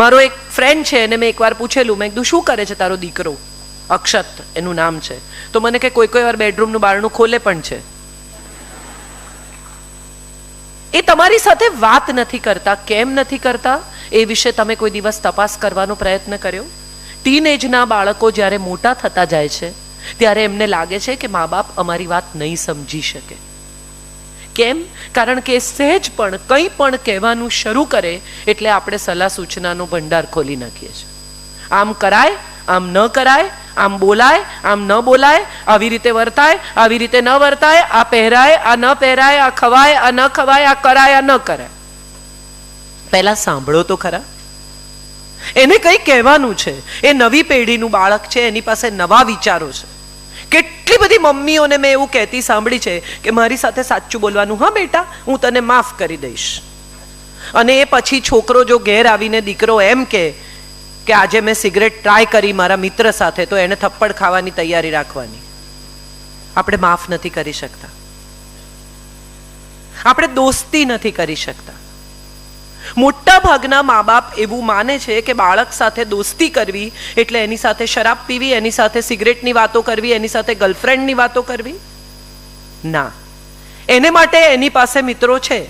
મારો એક ફ્રેન્ડ છે, એને મેં એકવાર પૂછેલું, મેં કીધું શું કરે છે તારો દીકરો? અક્ષત એનું નામ છે. તો મને કે કોઈ વાર બેડરૂમનું બારણું ખોલે પણ છે. એ તમારી સાથે વાત નથી કરતા. કેમ નથી કરતા એ વિશે તમે કોઈ દિવસ તપાસ કરવાનો પ્રયત્ન કર્યો? ટીનેજના બાળકો જ્યારે મોટા થતા જાય છે ત્યારે એમને લાગે છે કે મા બાપ અમારી વાત નહીં સમજી શકે. કેમ? કારણ કે સહેજ પણ કંઈ પણ કહેવાનું શરૂ કરે એટલે આપણે સલાહ સૂચનાનો ભંડાર ખોલી નાખીએ છીએ. આમ કરાય, આમ ન કરાય, આમ બોલાય, આમ ન બોલાય, આવી રીતે વર્તાય, આવી રીતે ન વર્તાય, આ પહેરાય, આ ન પહેરાય, આ ખવાય, આ ન ખવાય, આ કરાય, આ ન કરાય. પહેલા સાંભળો તો ખરા. એને કંઈ કહેવાનું છે. એ નવી પેઢીનું બાળક છે, એની પાસે નવા વિચારો છે. કેટલી બધી મમ્મીઓને મેં એવું કહેતી સાંભળી છે કે મારી સાથે સાચું બોલવાનું, હા બેટા હું તને માફ કરી દઈશ. અને એ પછી છોકરો જો ઘેર આવીને દીકરો એમ કે આજે મેં સિગરેટ ટ્રાય કરી મારા મિત્ર સાથે, તો એને થપ્પડ ખાવાની તૈયારી રાખવાની. આપણે માફ નથી કરી શકતા. આપણે દોસ્તી નથી કરી શકતા. મોટા ભાગના મા બાપ એવું માને છે કે બાળક સાથે દોસ્તી કરવી એટલે એની સાથે શરાબ પીવી, એની સાથે સિગરેટની વાતો કરવી, એની સાથે ગર્લફ્રેન્ડની વાતો કરવી. ના, એને માટે એની પાસે મિત્રો છે.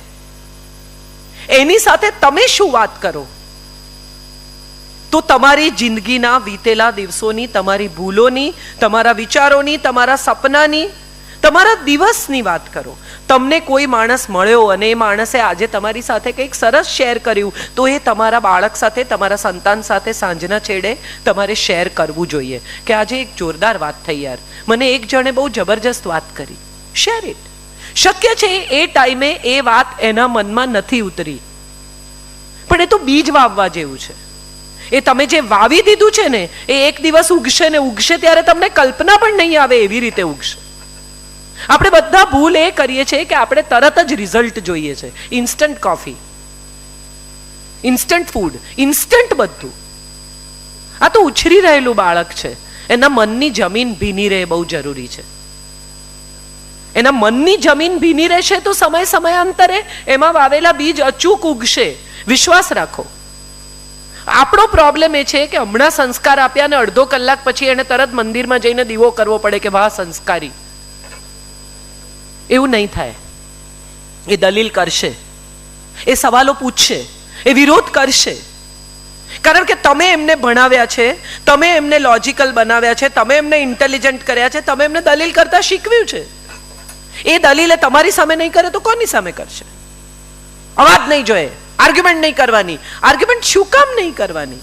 એની સાથે તમે શું વાત કરો તો તમારી જિંદગીના વીતેલા દિવસોની, તમારી ભૂલોની, તમારા વિચારોની, તમારા સપનાની, તમારા દિવસની વાત કરો. તમને કોઈ માણસ મળ્યો અને એ માણસે આજે તમારી સાથે કંઈક સરસ શેર કર્યું, તો એ તમારા બાળક સાથે, તમારા સંતાન સાથે સાંજના છેડે તમારે શેર કરવું જોઈએ કે આજે એક જોરદાર વાત થઈ યાર, મને એક જણે બહુ જબરજસ્ત વાત કરી. Share it. શક્ય છે એ ટાઈમે એ વાત એના મનમાં નથી ઉતરી, પણ એ તો બીજ વાવવા જેવું છે. એ તમે જે વાવી દીધું છે ને એ એક દિવસ ઉગશે ને ઉગશે ત્યારે તમને કલ્પના પણ નહીં આવે એવી રીતે ઉગશે. આપણે બધા ભૂલ એ કરીએ છીએ કે આપણે તરત જ રિઝલ્ટ જોઈએ છે. Instant coffee, instant food, instant બધું. આ તો ઉછરી રહેલું બાળક છે. એના મનની જમીન ભીની રહે બહુ જરૂરી છે. એના મનની જમીન ભીની રહેશે તો સમય સમયાંતરે એમાં વાવેલા બીજ અચૂક ઉગશે. વિશ્વાસ રાખો. આપણો પ્રોબ્લેમ એ છે કે હમણાં સંસ્કાર આપ્યા ને અડધો કલાક પછી એને તરત મંદિરમાં જઈને દીવો કરવો પડે કે વાહ સંસ્કારી. એવું નહીં થાય. એ દલીલ કરશે, એ સવાલો પૂછશે, એ વિરોધ કરશે. કારણ કે તમે એમને ભણાવ્યા છે, તમે એમને લોજિકલ બનાવ્યા છે, તમે એમને ઇન્ટેલિજન્ટ કર્યા છે, તમે એમને દલીલ કરતા શીખવ્યું છે. એ દલીલ તમારી સામે નહીં કરે તો કોની સામે કરશે? અવાજ નહીં જોઈએ, આર્ગ્યુમેન્ટ નહીં કરવાની. આર્ગ્યુમેન્ટ શું કામ નહીં કરવાની?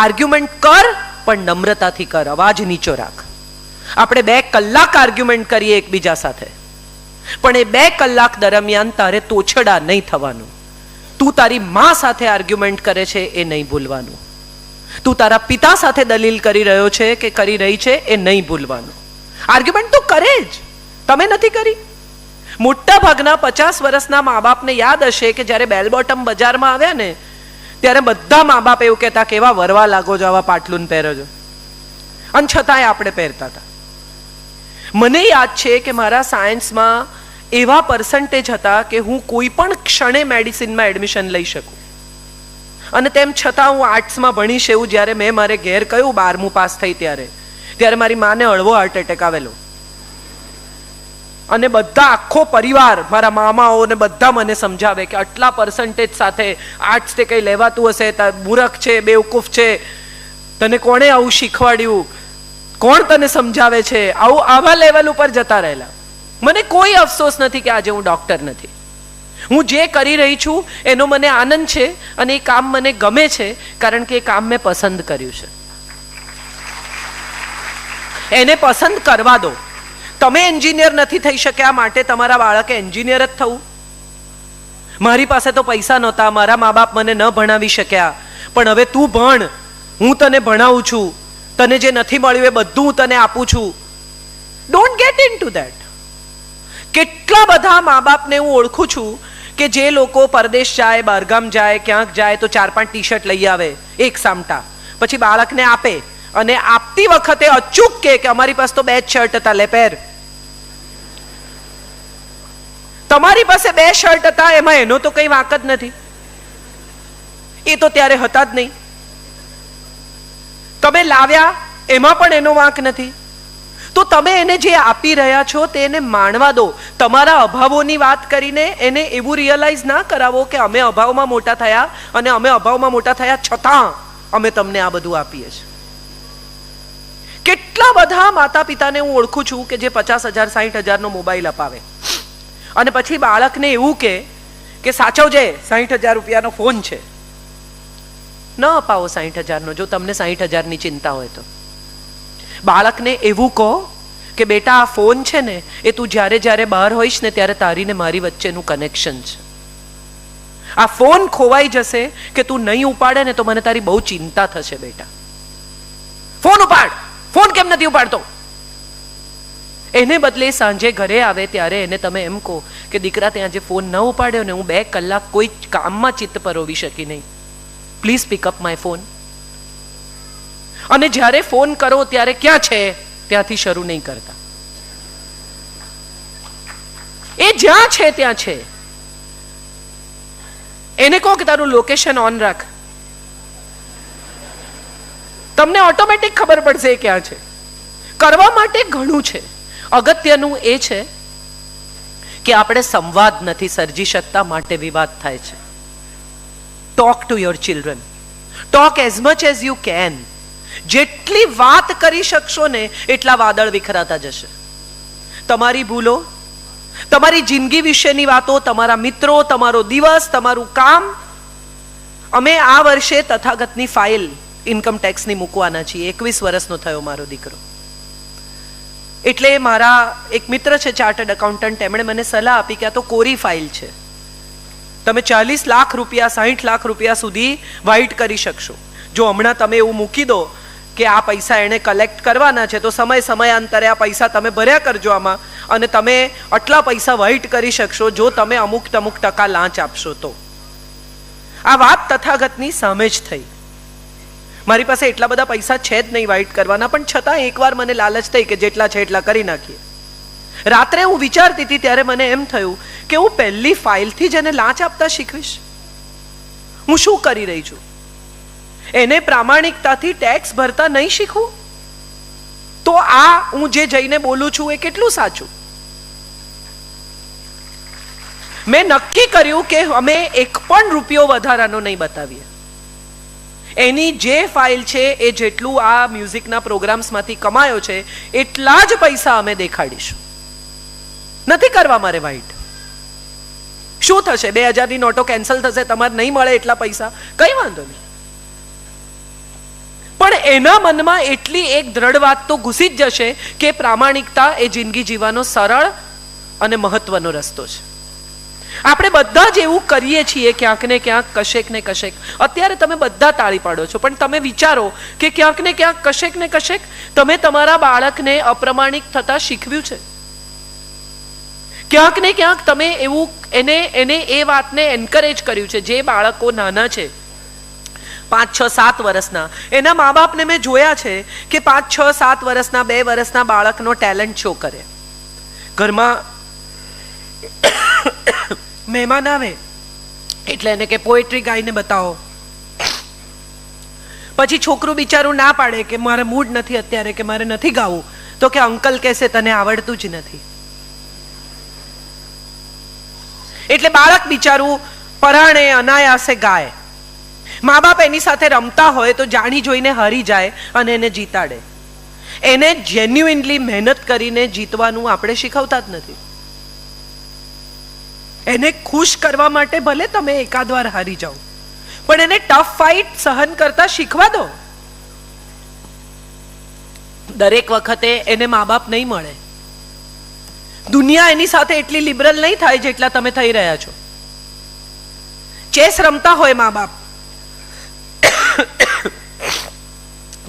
આર્ગ્યુમેન્ટ કર, પણ નમ્રતાથી કર, અવાજ નીચો રાખ. આપણે 2 કલાક આર્ગ્યુમેન્ટ કરીએ એકબીજા સાથે, પણ એ 2 કલાક દરમિયાન તારે તોછડા નહીં થવાનું. તું તારી માં સાથે આર્ગ્યુમેન્ટ કરે છે એ નહીં ભૂલવાનું. તું તારા પિતા સાથે દલીલ કરી રહ્યો છે કે કરી રહી છે એ નહીં ભૂલવાનું. આર્ગ્યુમેન્ટ તો કરે જ, તમે નથી કરી. મોટા ભાગના 50 વર્ષના મા બાપને યાદ હશે કે જ્યારે બેલ બોટમ બજારમાં આવ્યા ને ત્યારે બધા મા બાપ એવું કહેતા કે એવા વરવા લાગો છો, આવા પાટલું પહેરો છો, અને છતાંય આપણે પહેરતા હતા. મને યાદ છે કે મારા સાયન્સમાં એવા પર્સન્ટેજ હતા કે હું કોઈ પણ ક્ષણે મેડિસિનમાં એડમિશન લઈ શકું, અને તેમ છતાં હું આર્ટ્સમાં ભણીશ એવું જ્યારે મેં મારે ઘેર કહ્યું 12મું પાસ થઈ ત્યારે મારી માને હળવો હાર્ટ એટેક આવેલો. અને બધા આખો પરિવાર, મારા મામાઓ ને બધા મને સમજાવે કે આટલા પર્સન્ટેજ સાથે આર્ટ્સ તે કંઈ લેવાતું હશે, મૂર્ખ છે, બેવકૂફ છે, તને કોણે આવું શીખવાડ્યું, કોણ તને સમજાવે છે, આવા લેવલ ઉપર જતા રહેલા. મને કોઈ અફસોસ નથી કે આજે હું ડોક્ટર નથી. હું જે કરી રહી છું એનો મને આનંદ છે અને એ કામ મને ગમે છે, કારણ કે એ કામ મેં પસંદ કર્યું છે. એને પસંદ કરવા દો. તમે એન્જિનિયર નથી થઈ શક્યા માટે તમારા બાળકે એન્જિનિયર જ થવું? મારી પાસે તો પૈસા નહોતા, મારા મા બાપ મને ન ભણાવી શક્યા, પણ હવે તું ભણ, હું તને ભણાવું છું, તને જે નથી મળ્યું એ બધું હું તને આપું છું. Don't get into that. કેટલા બધા મા બાપને હું ઓળખું છું કે જે લોકો પરદેશ જાય, બહારગામ જાય, ક્યાંક જાય તો 4-5 ટી-શર્ટ લઈ આવે એક સામટા, પછી બાળકને આપે અને આપતી વખતે અચૂક કે અમારી પાસે તો 2 જ શર્ટ હતા, લે પહેર. તમારી પાસે 2 શર્ટ હતા એમાં એનો તો કઈ વાંક જ નથી. એ તો ત્યારે હતા જ નહીં. તમે લાવ્યા એમાં પણ એનો વાંક નથી. તો તમે એને જે આપી રહ્યા છો તેને માણવા દો. તમારા અભાવોની વાત કરીને એને એવું રિયલાઇઝ ના કરાવો કે અમે અભાવમાં મોટા થયા અને અમે અભાવમાં મોટા થયા છતાં અમે તમને આ બધું આપીએ છીએ. કેટલા બધા માતા પિતાને હું ઓળખું છું કે જે 50,000 60,000 મોબાઈલ અપાવે અને પછી બાળકને એવું કે સાચવજે 60,000 રૂપિયાનો ફોન છે. ન અપાવો 60,000 જો તમને 60,000 ની ચિંતા હોય તો. બાળકને એવું કહો કે બેટા આ ફોન છે ને એ તું જ્યારે જ્યારે બહાર હોઈશ ને ત્યારે તારી ને મારી વચ્ચેનું કનેક્શન છે. આ ફોન ખોવાઈ જશે કે તું નહીં ઉપાડે ને તો મને તારી બહુ ચિંતા થશે બેટા. ફોન ઉપાડ. ફોન કેમ નથી ઉપાડતો? એને બદલે સાંજે ઘરે આવે ત્યારે એને તમે એમ કહો કે દીકરા ત્યાં જે ફોન ન ઉપાડ્યો ને હું 2 કલાક કોઈ કામમાં ચિત્ત પરોવી શકી નહીં. Please pick up my phone. અને જ્યારે ફોન કરો ત્યારે ક્યાં છે ત્યાંથી શરૂ નહીં કરતા. એ જ્યાં છે ત્યાં છે. એને કહો કે તારું લોકેશન ઓન રાખ. તમને ઓટોમેટિક ખબર પડશે એ ક્યાં છે. કરવા માટે ઘણું છે. અગત્યનું એ છે કે આપણે સંવાદ નથી સર્જી શકતા માટે વિવાદ થાય છે. Talk to your children. Talk as much as you can. જેટલી વાત કરી શકશો ને એટલા વાદળ વિખરાતા જશે. તમારી ભૂલો, તમારી જિંદગી વિશેની વાતો, તમારા મિત્રો, તમારો દિવસ, તમારું કામ. અમે આ વર્ષે તથાગતની ફાઇલ ઇન્કમ ટેક્સની મૂકવાના છીએ. 21 વર્ષનો થયો મારો દીકરો. એટલે મારા એક મિત્ર છે ચાર્ટર્ડ એકાઉન્ટન્ટ, એમણે મને સલાહ આપી કે આ તો કોરી ફાઇલ છે, તમે 40 લાખ રૂપિયા 60 લાખ રૂપિયા સુધી વ્હાઇટ કરી શકશો. જો હમણાં તમે એવું મૂકી દો કે આ પૈસા એણે કલેક્ટ કરવાના છે તો સમયાંતરે આ પૈસા તમે ભર્યા કરજો આમાં, અને તમે આટલા પૈસા વ્હાઇટ કરી શકશો જો તમે અમુક ટકા લાંચ આપશો તો. આ વાત તથાગતની સામે જ થઈ. મારી પાસે એટલા બધા પૈસા છે જ નહીં વ્હાઇટ કરવાના, પણ છતાં એકવાર મને લાલચ થઈ કે જેટલા છે એટલા કરી નાખીએ. રાત્રે હું વિચારતી હતી ત્યારે મને એમ થયું કે હું પહેલી ફાઇલથી જ એને લાંચ આપતા શીખવીશ. હું શું કરી રહી છું? એને પ્રામાણિકતાથી ટેક્સ ભરતા નહીં શીખવું તો આ હું જે જઈને બોલું છું એ કેટલું સાચું? મેં નક્કી કર્યું કે અમે 1 પણ રૂપિયો વધારાનો નહીં બતાવીએ. એની જે ફાઇલ છે એ જેટલું આ મ્યુઝિકના પ્રોગ્રામ્સમાંથી કમાયો છે એટલા જ પૈસા અમે દેખાડીશું. નથી કરવા મારે વ્હાઇટ. શું થશે? 2000 ની નોટો કેન્સલ થશે, તમારે નહીં મળે એટલા પૈસા, કઈ વાંધો નહીં. પણ એના મનમાં એટલી એક દ્રઢ વાત તો ઘૂસી જ જશે કે પ્રામાણિકતા એ જિંદગી જીવવાનો સરળ અને મહત્વનો રસ્તો છે. આપણે બધા જ એવું કરીએ છીએ ક્યાંક ને ક્યાંક, કશેક ને કશેક. અત્યારે તમે બધા તાળી પાડો છો, પણ તમે વિચારો કે ક્યાંક ને ક્યાંક, કશેક ને કશેક તમે તમારા બાળકને અપ્રામાણિક થતા શીખવ્યું છે. ક્યાંક ને ક્યાંક તમે એવું એને એ વાતને એન્કરેજ કર્યું છે. જે બાળકો નાના છે 5, 6, 7 વર્ષના, એના મા બાપને મેં જોયા છે કે 5, 6, 7 વર્ષના 2 વર્ષના બાળકનો ટેલેન્ટ શો કરે. ઘરમાં મહેમાન આવે એટલે એને કે પોએટ્રી ગાઈને બતાવો. પછી છોકરું બિચારું ના પાડે કે મારે મૂડ નથી અત્યારે, કે મારે નથી ગાવું, તો કે અંકલ કહેશે તને આવડતું જ નથી. એટલે બાળક બિચારું પરાણે અનાયાસે ગાય. મા બાપ એની સાથે રમતા હોય તો જાણી જોઈને હારી જાય અને એને જીતાડે. એને જેન્યુઇનલી મહેનત કરીને જીતવાનું આપણે શીખવતા જ નથી. એને ખુશ કરવા માટે ભલે તમે એકાદ વાર હારી જાઓ, પણ એને ટફ ફાઇટ સહન કરતા શીખવા દો. દરેક વખતે એને મા બાપ નહીં મળે. દુનિયા એની સાથે એટલી લિબરલ નહીં થાય જેટલા તમે થઈ રહ્યા છો. ચેસ રમતા હોય મા બાપ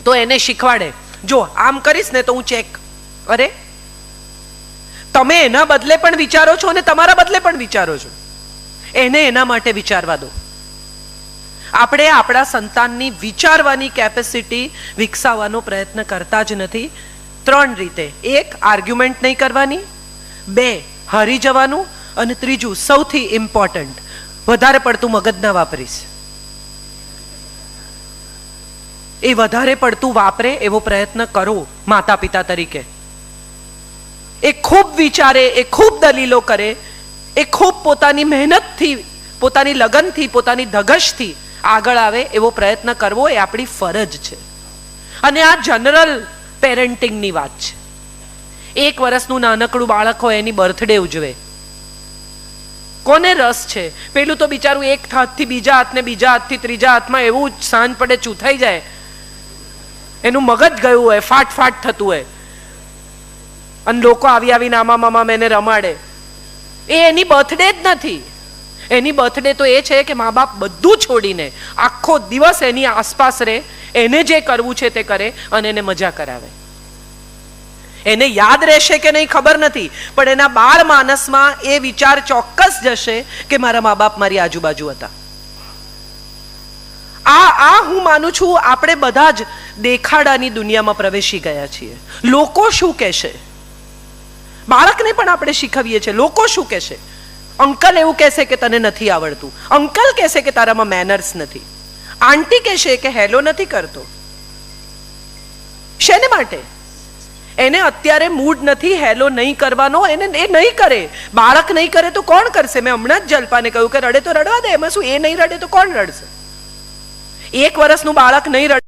તો એને શીખવાડે, જો આમ કરીશ ને તો હું ચેક. અરે તમે એના બદલે પણ વિચારો છો અને તમારા બદલે પણ વિચારો છો. એને એના માટે વિચારવા દો. આપણે આપણા સંતાનની વિચારવાની કેપેસિટી વિકસાવવાનો પ્રયત્ન કરતા જ નથી. 3 રીતે: 1, આર્ગ્યુમેન્ટ નહીં કરવાની; 2, હારી જવાનું; અને 3, સૌથી ઇમ્પોર્ટન્ટ, વધારે પડતું મગજ ના વાપરીશ. એ વધારે પડતું વાપરે એવો પ્રયત્ન કરો માતા પિતા તરીકે. એ ખૂબ વિચારે, એ ખૂબ દલીલો કરે, એ ખૂબ પોતાની મહેનતથી, પોતાની લગનથી, પોતાની ધગશથી આગળ આવે એવો પ્રયત્ન કરવો એ આપણી ફરજ છે. અને આ જનરલ પેરેન્ટિંગની વાત છે. 1 વર્ષનું નાનકડું બાળક હોય એની બર્થડે ઉજવે, કોને રસ છે? પેલું તો બિચારું એક હાથથી બીજા હાથને, બીજા હાથથી ત્રીજા હાથમાં એવું સાંજ પડે ચૂથાઈ જાય, એનું મગજ ગયું હોય, ફાટ ફાટ થતું હોય, અને લોકો આવી આવીને આમાં મામા એને રમાડે. એ એની બર્થડે જ નથી. એની બર્થડે તો એ છે કે મા બાપ બધું છોડીને આખો દિવસ એની આસપાસ રહે, એને જે કરવું છે તે કરે અને એને મજા કરાવે. એને યાદ રહેશે કે નહીં ખબર નથી, પણ એના બાળ માનસમાં એ વિચાર ચોક્કસ જશે કે મારા મા બાપ મારી આજુબાજુ હતા. આ હું માનું છું આપણે બધા જ દેખાડાની દુનિયામાં પ્રવેશી ગયા છીએ. લોકો શું કહેશે, બાળકને પણ આપણે શીખવીએ છીએ. લોકો શું કહેશે? અંકલ એવું કહેશે કે તને નથી આવડતું, અંકલ કહેશે કે તારામાં મેનર્સ નથી, આંટી કહેશે કે હેલો નથી કરતો. શેને માટે? એને અત્યારે મૂડ નથી હેલો નહીં કરવાનો, એને એ નહીં કરે. બાળક નહીં કરે તો કોણ કરશે? મેં હમણાં જ જલ્પાને કહ્યું કે રડે તો રડવા દે, એમાં શું? એ નહીં રડે તો કોણ રડશે? 1 વર્ષનું બાળક નહીં રડે,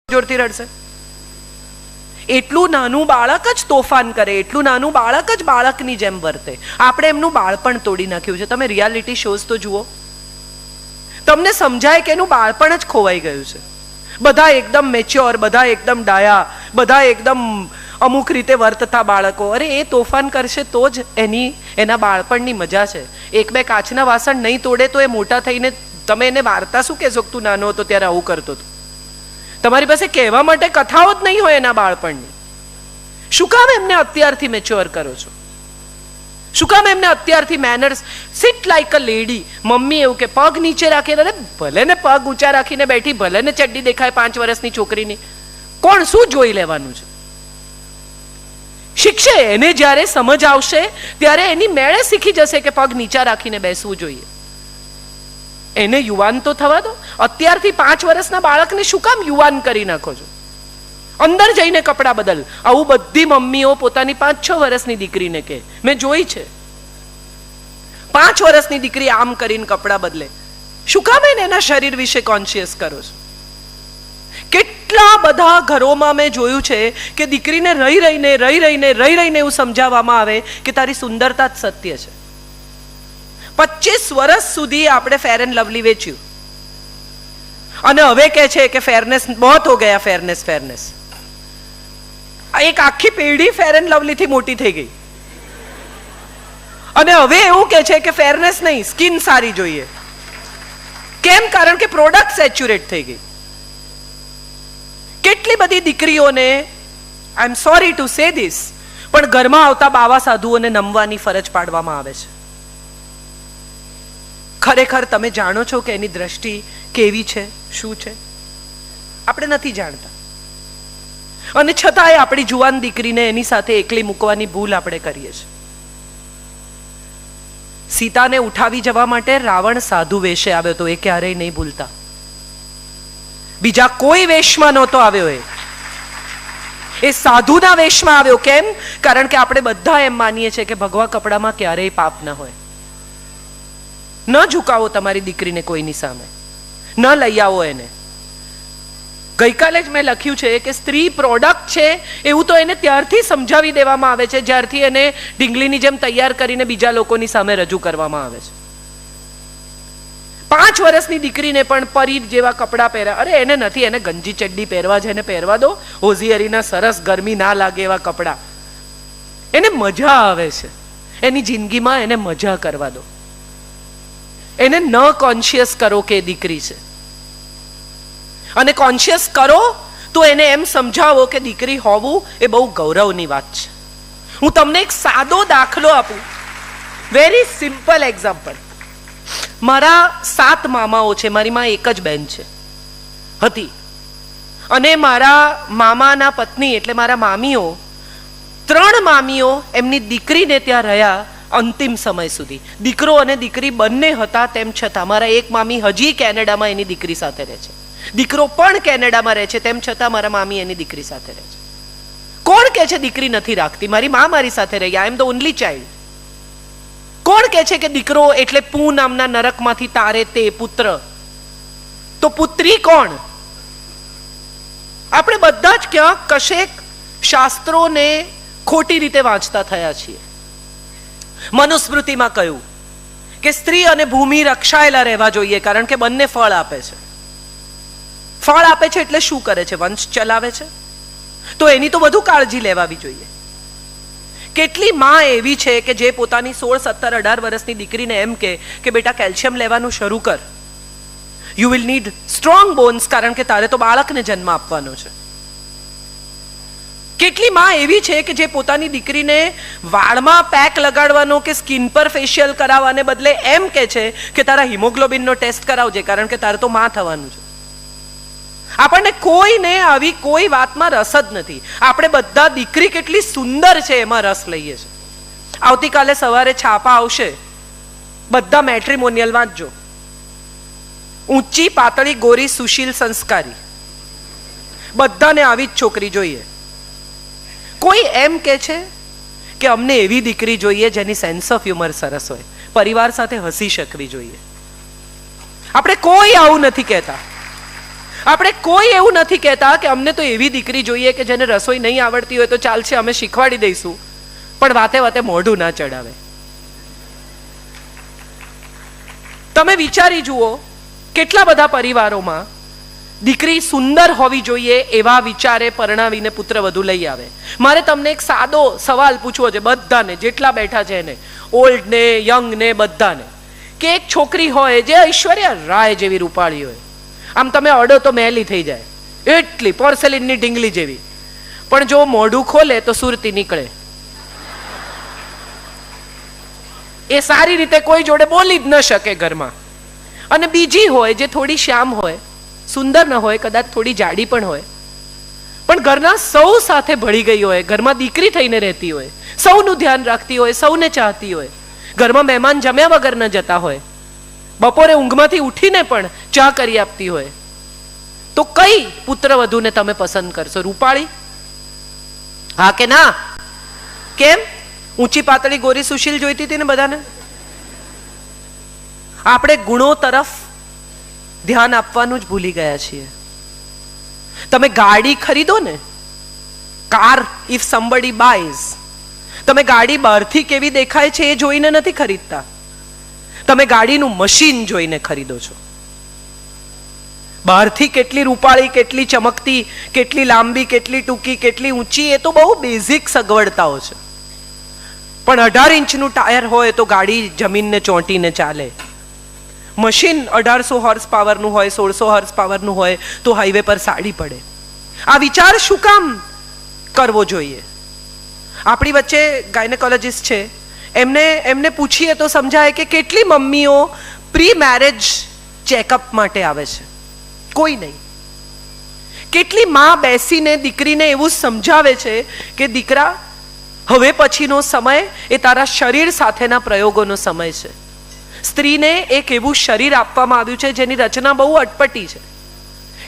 જોરથી રડશે? એટલું નાનું બાળક જ તોફાન કરે, એટલું નાનું બાળક જ બાળકની જેમ વર્તે. આપણે એમનું બાળપણ તોડી નાખ્યું છે. તમે રિયાલિટી શોઝ તો જુઓ, તમને સમજાય કે એનું બાળપણ જ ખોવાઈ ગયું છે. બધા એકદમ મેચ્યોર, બધા એકદમ ડાયા, બધા એકદમ અમુક રીતે વર્તતા બાળકો. અરે એ તોફાન કરશે તો જ એના બાળપણની મજા છે. 1-2 કાચના વાસણ નહીં તોડે તો એ મોટા થઈને તમે એને વાર્તા શું કહેશો કે તું નાનો હતો ત્યારે આવું કરતો હતો? તમારી પાસે કહેવા માટે કથાઓ જ નહીં હોય એના બાળપણની. શું કામ એમને અત્યારથી મેચ્યોર કરો છો? શું કામ એમને અત્યારથી manners? Sit like a lady. Mummy એવું કે પગ નીચે રાખીને, અરે ભલે ને પગ ઊંચા રાખીને બેઠી, ભલે ને ચડ્ડી દેખાય 5 વર્ષની છોકરીની, કોણ શું જોઈ લેવાનું છે? શીખશે. એને જ્યારે સમજ આવશે ત્યારે એની મેળે શીખી જશે કે પગ નીચા રાખીને બેસવું જોઈએ. એને યુવાન તો થવા દો. અત્યારથી 5 વર્ષના બાળકને શું કામ યુવાન કરી નાખો છો? અંદર જઈને કપડાં બદલ. આવું બધી મમ્મીઓ પોતાની 5-6 વર્ષની દીકરીને કહે, મેં જોઈ છે. 5 વર્ષની દીકરી આમ કરીને કપડાં બદલે. શું કામ એને એના શરીર વિશે કોન્શિયસ કરો છો? કેટલા બધા ઘરોમાં મેં જોયું છે કે દીકરીને રહી રહીને એવું સમજાવવામાં આવે કે તારી સુંદરતા જ સત્ય છે. 25 વર્ષ સુધી આપણે ફેર એન્ડ લવલી વેચ્યું અને હવે કહે છે કે ફેરનેસ બહોત હો ગયા, ફેરનેસ. એક આખી પેઢી ફેર એન્ડ લવલી થી મોટી થઈ ગઈ અને હવે એવું કહે છે કે ફેરનેસ નહીં, સ્કિન સારી જોઈએ. કેમ? કારણ કે પ્રોડક્ટ સેચ્યુરેટ થઈ ગઈ. કેટલી બધી દીકરીઓને, I am sorry to say this, પણ ઘરમાં આવતા બાવા સાધુઓને નમવાની ફરજ પાડવામાં આવે છે. ખરેખર તમે જાણો છો કે એની દ્રષ્ટિ કેવી છે, શું છે? આપણે નથી જાણતા. અને છતાંય આપણી જુવાન દીકરીને એની સાથે એકલી મૂકવાની ભૂલ આપણે કરીએ છીએ. સીતાને ઉઠાવી જવા માટે રાવણ સાધુ વેશે આવ્યો તો, એ ક્યારેય નહીં ભૂલતા. બીજા કોઈ વેશમાં નહોતો આવ્યો, એ સાધુના વેશમાં આવ્યો. કેમ? કારણ કે આપણે બધા એમ માનીએ છીએ કે ભગવા કપડામાં ક્યારેય પાપ ન હોય. ન ઝુકાવો તમારી દીકરીને કોઈની સામે, ન લઈ આવો એને. ગઈકાલે જ મેં લખ્યું છે કે સ્ત્રી પ્રોડક્ટ છે એવું તો એને ત્યારથી સમજાવી દેવામાં આવે છે જ્યારથી એને ઢીંગલીની જેમ તૈયાર કરીને બીજા લોકોની સામે રજૂ કરવામાં આવે છે. 5 વર્ષની દીકરીને પણ પરી જેવા કપડાં પહેરા. અરે એને નથી, એને ગંજી ચડ્ડી પહેરવા છે, એને પહેરવા દો. હોઝિયરીના સરસ, ગરમી ના લાગે એવા કપડાં. એને મજા આવે છે, એની જિંદગીમાં એને મજા કરવા દો. એને ન કોન્શિયસ કરો કે દીકરી છે, અને કોન્શિયસ કરો તો એને એમ સમજાવો કે દીકરી હોવું એ બહુ ગૌરવની વાત છે. હું તમને એક સાદો દાખલો આપું, વેરી સિમ્પલ એક્ઝામ્પલ. મારા 7 મામાઓ છે, મારી માં એક જ બેન છે હતી, અને મારા મામાના પત્ની એટલે મારા મામીઓ, 3 મામીઓ એમની દીકરીને ત્યાં રહ્યા અંતિમ સમય સુધી. દીકરો અને દીકરી બંને હતા, તેમ છતાં મારા એક મામી હજી કેનેડામાં એની દીકરી સાથે રહે છે. દીકરો પણ કેનેડામાં રહે છે, તેમ છતાં મારા મામી એની દીકરી સાથે રહે છે. કોણ કહે છે દીકરી નથી રાખતી? મારી માં મારી સાથે રહી. આઈ એમ ધ ઓનલી ચાઇલ્ડ. કોણ કહે છે કે દીકરો એટલે પૂ નામના નરકમાંથી તારે તે પુત્ર? તો પુત્રી કોણ? આપણે બધા જ ક્યાંક કશેક શાસ્ત્રોને ખોટી રીતે વાંચતા થયા છીએ. મનુસ્મૃતિમાં કહ્યું કે સ્ત્રી અને ભૂમિ રક્ષાયેલા રહેવા જોઈએ, કારણ કે બંને ફળ આપે છે. ફળ આપે છે એટલે શું કરે છે? વંશ ચલાવે છે. તો એની તો વધુ કાળજી લેવાવી જોઈએ. કેટલી માં એવી છે કે જે પોતાની 16, 17, 18 વર્ષની દીકરીને એમ કે બેટા કેલ્શિયમ લેવાનું શરૂ કર, you will need strong bones, કારણ કે તારે તો બાળકને જન્મ આપવાનો છે. કેટલી માં એવી છે કે જે પોતાની દીકરીને વાળમાં પેક લગાડવાનો કે સ્કિન પર ફેશિયલ કરાવવાને બદલે એમ કે છે કે તારા હિમોગ્લોબિનનો ટેસ્ટ કરાવજે, કારણ કે તારે તો માં થવાનું છે. આપણને કોઈને આવી કોઈ વાતમાં રસ જ નથી. આપણે બધા દીકરી કેટલી સુંદર છે એમાં રસ લઈએ છીએ. આવતીકાલે સવારે છાપા આવશે, બધા મેટ્રિમોનિયલ વાંચજો. ઊંચી, પાતળી, ગોરી, સુશીલ, સંસ્કારી, બધાને આવી જ છોકરી જોઈએ. કોઈ એમ કે છે કે અમને એવી દીકરી જોઈએ જેની સેન્સ ઓફ હ્યુમર સરસ હોય, પરિવાર સાથે હસી શકવી જોઈએ. આપણે કોઈ આવું નથી કહેતા. આપણે કોઈ એવું નથી કહેતા કે અમને તો એવી દીકરી જોઈએ કે જેને રસોઈ નહીં આવડતી હોય તો ચાલશે, અમે શીખવાડી દઈશું, પણ વાતે વાતે મોઢું ના ચડાવે. તમે વિચારી જુઓ, કેટલા બધા પરિવારોમાં દીકરી સુંદર હોવી જોઈએ એવા વિચારે પરણાવીને પુત્ર વધુ લઈ આવે. મારે તમને એક સાદો સવાલ પૂછવો છે બધાને, જેટલા બેઠા છે એને, ઓલ્ડ ને યંગ ને બધાને, કે એક છોકરી હોય જે ઐશ્વર્યા રાય જેવી રૂપાળી હોય, આમ તમે અડો તો મેલી થઈ જાય, એટલી પોર્સેલિનની ઢીંગલી જેવી, પણ જો મોઢું ખોલે તો સુરતી નીકળે. એ સારી રીતે કોઈ જોડે બોલી જ ન શકે ઘરમાં. અને બીજી હોય જે થોડી શ્યામ હોય, સુંદર ન હોય, કદાચ થોડી જાડી પણ હોય, પણ ઘરના સૌ સાથે ભળી ગઈ હોય, ઘરમાં દીકરી થઈને રહેતી હોય, સૌનું ધ્યાન રાખતી હોય, સૌને ચાહતી હોય, ઘરમાં મહેમાન જમ્યા વગર ન જતા હોય, બપોરે ઊંઘમાંથી ઉઠીને પણ ચા કરી આપતી હોય, તો કઈ પુત્ર વધુને તમે પસંદ કરશો? રૂપાળી? હા કે ના? કેમ? ઊંચી, પાતળી, ગોરી, સુશીલ જોઈતી હતી ને બધાને? આપણે ગુણો તરફ ધ્યાન આપવાનું જ ભૂલી ગયા છીએ. તમે ગાડી ખરીદો ને, કાર, ઇફ somebody buys, તમે ગાડી બહારથી કેવી દેખાય છે એ જોઈને નથી ખરીદતા, તમે ગાડીનું મશીન જોઈને ખરીદો છો. બહારથી કેટલી રૂપાળી, કેટલી ચમકતી, કેટલી લાંબી, કેટલી ટૂંકી, કેટલી ઊંચી, એ તો બહુ બેઝિક સગવડતાઓ છે. પણ 18 ઇંચનું ટાયર હોય તો ગાડી જમીનને ચોંટીને ચાલે. મશીન 1800 હોર્સ પાવરનું હોય, 1600 હોર્સ પાવરનું હોય તો હાઈવે પર સાડી પડે. આ વિચાર શું કામ કરવો જોઈએ? આપણી વચ્ચે ગાયનેકોલોજીસ્ટ છે, એમને પૂછીએ તો સમજાય કે કેટલી મમ્મીઓ પ્રી મેરેજ ચેકઅપ માટે આવે છે? કોઈ નહીં. કેટલી માં બેસીને દીકરીને એવું સમજાવે છે કે દીકરા, હવે પછીનો સમય એ તારા શરીર સાથેના પ્રયોગોનો સમય છે. સ્ત્રીને એક એવું શરીર આપવામાં આવ્યું છે જેની રચના બહુ અટપટી છે.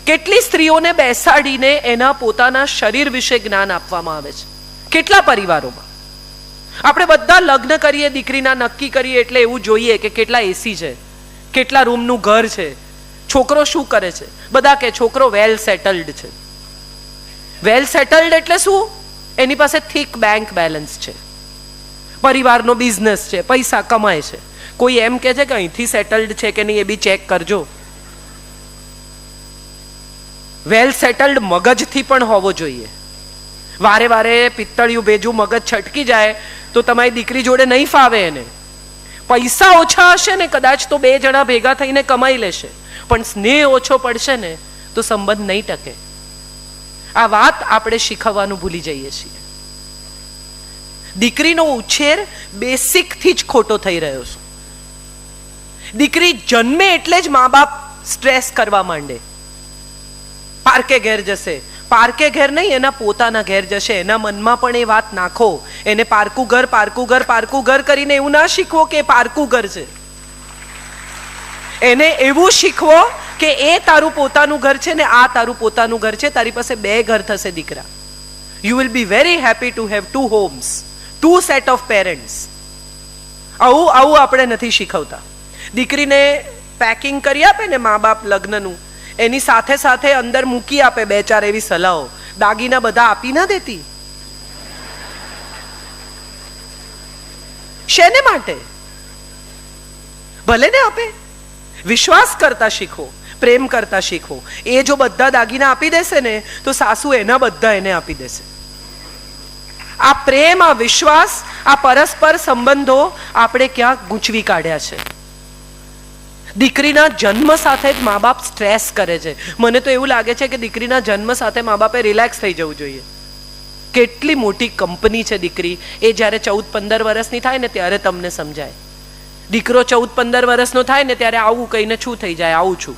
કેટલી સ્ત્રીઓને બેસાડીને એના પોતાના શરીર વિશે જ્ઞાન આપવામાં આવે છે. કેટલા પરિવારોમાં આપણે બધા લગ્ન કરીએ, દીકરીના નક્કી કરીએ એટલે એવું જોઈએ કે કેટલા એસી છે, કેટલા રૂમનું ઘર છે, છોકરો શું કરે છે. બધા કે છોકરો વેલ સેટલડ છે. વેલ સેટલડ એટલે શું? એની પાસે થીક બેંક બેલેન્સ છે, પરિવારનો બિઝનેસ છે, પૈસા કમાય છે. કોઈ એમ કે છે કે અહીંથી સેટલડ છે કે નહીં એ બી ચેક કરજો. વેલ સેટલડ મગજથી પણ હોવો જોઈએ. વારે વારે પિત્તળિયું ભેજું મગજ છટકી જાય તો તમારી દીકરી જોડે નહીં ફાવે એને. પૈસા ઓછા હશે ને કદાચ તો 2 જણા ભેગા થઈને કમાઈ લેશે, પણ સ્નેહ ઓછો પડશે ને તો સંબંધ નહીં ટકે. આ વાત આપણે શીખવવાનું ભૂલી જઈએ છીએ. દીકરીનો ઉછેર બેસિકથી જ ખોટો થઈ રહ્યો છે. દીકરી જન્મે એટલે જ મા બાપ સ્ટ્રેસ કરવા માંડે. પાર્કે ઘેર જશે, પારકે ઘેર નહીં, એના પોતાના ઘેર જશે. એના મનમાં પણ એ વાત નાખો. એને પારકું ઘર પારકું ઘર પારકું ઘર કરીને એવું ના શીખવો કે પારકું ઘર છે. એને એવું શીખવો કે એ તારું પોતાનું ઘર છે ને આ તારું પોતાનું ઘર છે. તારી પાસે 2 ઘર થશે દીકરા. You will be very happy to have 2 homes, 2 set of parents. આવું આપણે નથી શીખવતા. દીકરીને પેકિંગ કરી આપે ને મા બાપ લગ્નનું, એની સાથે સાથે અંદર મૂકી આપે 2-4 એવી સલાહો. દાગીના બધા આપી ના દેતી. શેને માટે? ભલે ને આપે. વિશ્વાસ કરતા શીખો, પ્રેમ કરતા શીખો. એ જો બધા દાગીના આપી દેશે ને તો સાસુ એના બધા એને આપી દેશે. આ પ્રેમ, આ વિશ્વાસ, આ પરસ્પર સંબંધો આપણે ક્યાંક ગૂંચવી કાઢ્યા છે. દીકરીના જન્મ સાથે જ મા બાપ સ્ટ્રેસ કરે છે. મને તો એવું લાગે છે કે દીકરીના જન્મ સાથે મા બાપે રિલેક્સ થઈ જવું જોઈએ. કેટલી મોટી કંપની છે દીકરી. એ જ્યારે 14-15 વર્ષની થાય ને ત્યારે તમને સમજાય. દીકરો 14-15 વર્ષનો થાય ને ત્યારે આવું કહીને છું થઈ જાય, આવું છું.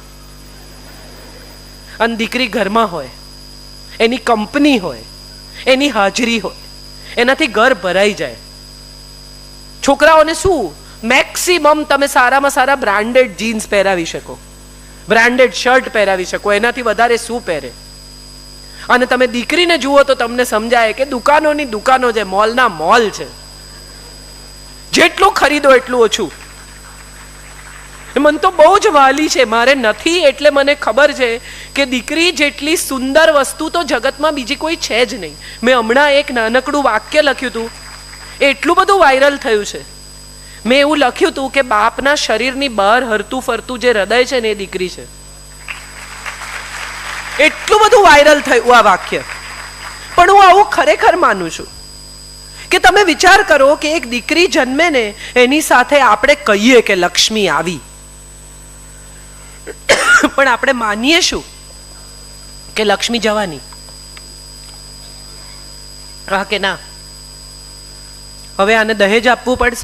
અને દીકરી ઘરમાં હોય, એની કંપની હોય, એની હાજરી હોય, એનાથી ઘર ભરાઈ જાય. છોકરાઓને શું મેક્સિમમ તમે સારામાં સારા બ્રાન્ડેડ જીન્સ પહેરાવી શકો, બ્રાન્ડેડ શર્ટ પહેરાવી શકો, એનાથી વધારે શું પહેરે? અને તમે દીકરીને જુઓ તો તમને સમજાય કે દુકાનોની દુકાનો છે, મોલના મોલ છે. જેટલું ખરીદો એટલું ઓછું. મને તો બહુ જ વાલી છે. મારે નથી એટલે મને ખબર છે કે દીકરી જેટલી સુંદર વસ્તુ તો જગતમાં બીજી કોઈ છે જ નહીં. મેં હમણાં એક નાનકડું વાક્ય લખ્યું હતું, એટલું બધું વાયરલ થયું છે. મેં એવું લખ્યું હતું કે બાપના શરીરની બહાર હરતું ફરતું જે હૃદય છે ને એ દીકરી છે. એટલું બધું વાયરલ થયું આ વાક્ય. પણ હું આવું ખરેખર માનું છું કે તમે વિચાર કરો કે એક દીકરી જન્મે ને એની સાથે આપણે કહીએ કે લક્ષ્મી આવી, પણ આપણે માનીએ શું કે લક્ષ્મી જવાની? હા કે ના? હવે આને દહેજ આપવું પડશે.